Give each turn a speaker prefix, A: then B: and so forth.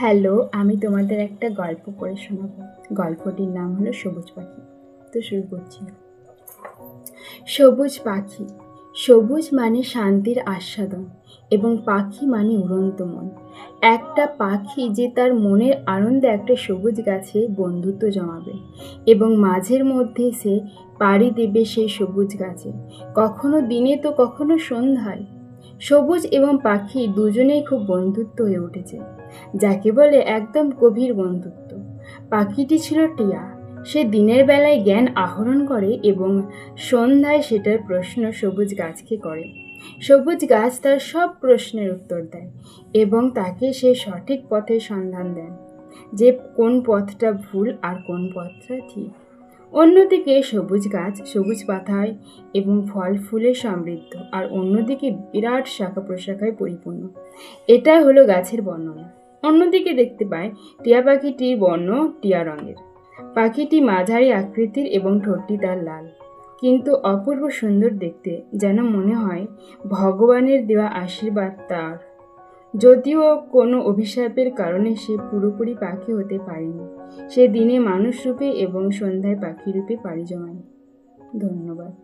A: Hello, আমি তোমাদের একটা গল্প পড়ে শোনাবো। গল্পটির নাম হলো সবুজ পাখি। তো শুরু করছি। সবুজ পাখি। সবুজ মানে শান্তির আস্বাদন এবং পাখি মানে উড়ন্ত মন। একটা পাখি যে তার মনের আনন্দে একটা সবুজ গাছে বন্ধুত্ব জমাবে এবং মাঝের মধ্যে সে পাড়ি দেবে সেই সবুজ গাছে, কখনো দিনে তো কখনো সন্ধ্যায়। সবুজ এবং পাখি দুজনেই খুব বন্ধুত্ব হয়ে উঠেছে, যাকে বলে একদম গভীর বন্ধুত্ব। পাখিটি ছিল টিয়া। সে দিনের বেলায় জ্ঞান আহরণ করে এবং সন্ধ্যায় সেটার প্রশ্ন সবুজ গাছকে করে। সবুজ গাছ তার সব প্রশ্নের উত্তর দেয় এবং তাকে সে সঠিক পথের সন্ধান দেন, যে কোন পথটা ভুল আর কোন পথটা ঠিক। অন্যদিকে সবুজ গাছ সবুজ পাতায় এবং ফল ফুলে সমৃদ্ধ, আর অন্যদিকে বিরাট শাখা প্রশাখায় পরিপূর্ণ। এটাই হলো গাছের বর্ণনা। অন্যদিকে দেখতে পায় টিয়া পাখিটির বর্ণ টিয়া রঙের। পাখিটি মাঝারি আকৃতির এবং ঠোঁটটি তার লাল, কিন্তু অপূর্ব সুন্দর দেখতে, যেন মনে হয় ভগবানের দেওয়া আশীর্বাদ তার। যদিও কোনো অভিশাপের কারণে সে পুরোপুরি পাখি হতে পারেনি, সে দিনে মানুষ রূপে এবং সন্ধ্যায় পাখি রূপে পাড়ি জমায়। ধন্যবাদ।